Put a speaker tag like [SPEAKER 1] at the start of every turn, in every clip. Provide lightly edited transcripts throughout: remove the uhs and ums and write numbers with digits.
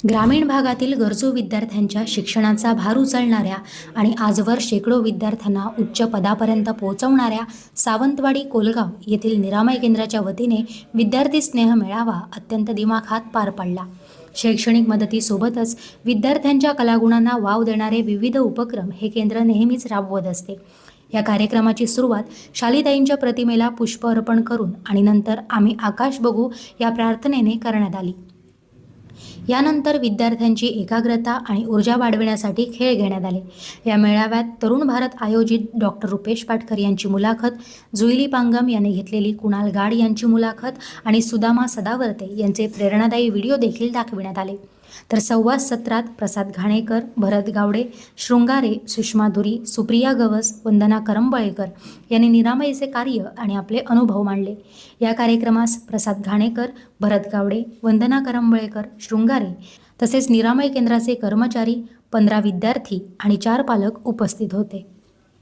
[SPEAKER 1] ग्रामीण भागातील गरजू विद्यार्थ्यांच्या शिक्षणाचा भार उचलणाऱ्या आणि आजवर शेकडो विद्यार्थ्यांना उच्च पदापर्यंत पोहोचवणाऱ्या सावंतवाडी कोलगाव येथील निरामय केंद्राच्या वतीने विद्यार्थी स्नेह मेळावा अत्यंत दिमाखात पार पडला। शैक्षणिक मदतीसोबतच विद्यार्थ्यांच्या कलागुणांना वाव देणारे विविध उपक्रम हे केंद्र नेहमीच राबवत असते। या कार्यक्रमाची सुरुवात शालिताईंच्या प्रतिमेला पुष्प अर्पण करून आणि नंतर आम्ही आकाश बघू या प्रार्थनेने करण्यात आली। यानंतर विद्यार्थ्यांची एकाग्रता आणि ऊर्जा वाढविण्यासाठी खेळ घेण्यात आले। या मेळाव्यात तरुण भारत आयोजित डॉक्टर रुपेश पाटकर यांची मुलाखत, जुईली पांगम यांनी घेतलेली कुणाल गाड यांची मुलाखत आणि सुदामा सदावर्ते यांचे प्रेरणादायी व्हिडिओ देखील दाखविण्यात आले। तर संवाद सत्रात प्रसाद घाणेकर, भरत गावडे, शृंगारे, सुषमा धुरी, सुप्रिया गवस, वंदना करंबळेकर यांनी निरामयचे कार्य आणि आपले अनुभव मांडले। या कार्यक्रमास प्रसाद घाणेकर, भरत गावडे, वंदना करंबळेकर, शृंगारे तसेच निरामय केंद्राचे कर्मचारी, 15 विद्यार्थी आणि 4 पालक उपस्थित होते।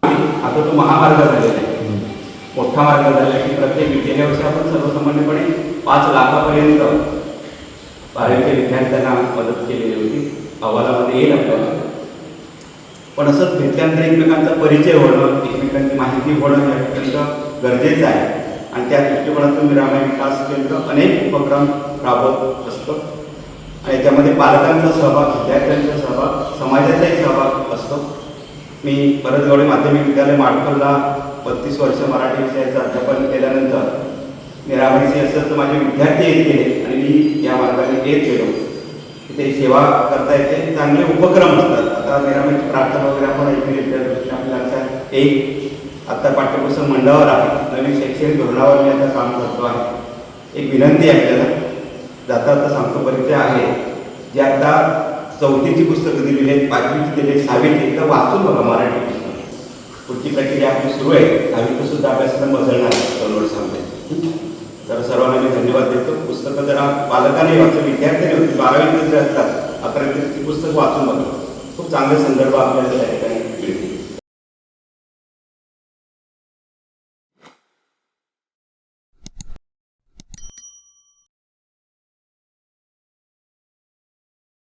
[SPEAKER 2] आता तो महामार्ग झालेला आहे, मोठा मार्ग झाला आहे की प्रत्येक गेल्या वर्षी आपण सर्वसामान्यपणे 5 लाखापर्यंत बारावीच्या विद्यार्थ्यांना मदत केलेली होती। अहवालामध्ये येईल आपल्याला, पण असंच भेटल्यानंतर एकमेकांचा परिचय होणं, एकमेकांची माहिती होणं हे अत्यंत गरजेचं आहे आणि त्या दृष्टिकोनातून निरामय विकास केंद्र अनेक उपक्रम राबवत असतं आणि याच्यामध्ये पालकांचा सहभाग, विद्यार्थ्यांचा सहभाग, समाजाचाही सहभाग असतो। मी भरत गावडे माध्यमिक विद्यालय माडखोलला 32 वर्ष मराठी विषयाचं अध्यापन केल्यानंतर निरामयचे असं माझे विद्यार्थी येत गेले आणि मी या मार्गाने येत गेलो। तिथे सेवा करता येते, चांगले उपक्रम असतात। आता निरामयची प्रार्थना वगैरे आपण ऐकली त्या दृष्टीने आपल्याला एक आता पाठ्यपुस्तक मंडळावर आहे, नवीन शैक्षणिक धोरणावर मी आता काम करतो आहे। एक विनंती आहे आपल्याला, जाता आता सांगतो परिचय आहे, जे आता 4थीची पुस्तकं दिलेली आहेत, 5वीची दिली, 6वीची एकदा वाचून बघा मराठी पुस्तक। पुढची प्रक्रिया आपली सुरू आहे, 10वीचं सुद्धा अभ्यासक्रम बदलणार आहे 2 वर्षामध्ये। तर सर्वांना मी धन्यवाद देतो। पुस्तकं जरा पालकांनी वाचून, विद्यार्थ्यांनी वाचून, 12वीत जर असतात 11वीत ती पुस्तक वाचून बघा, खूप चांगले संदर्भ आपल्याला त्या ठिकाणी मिळतील।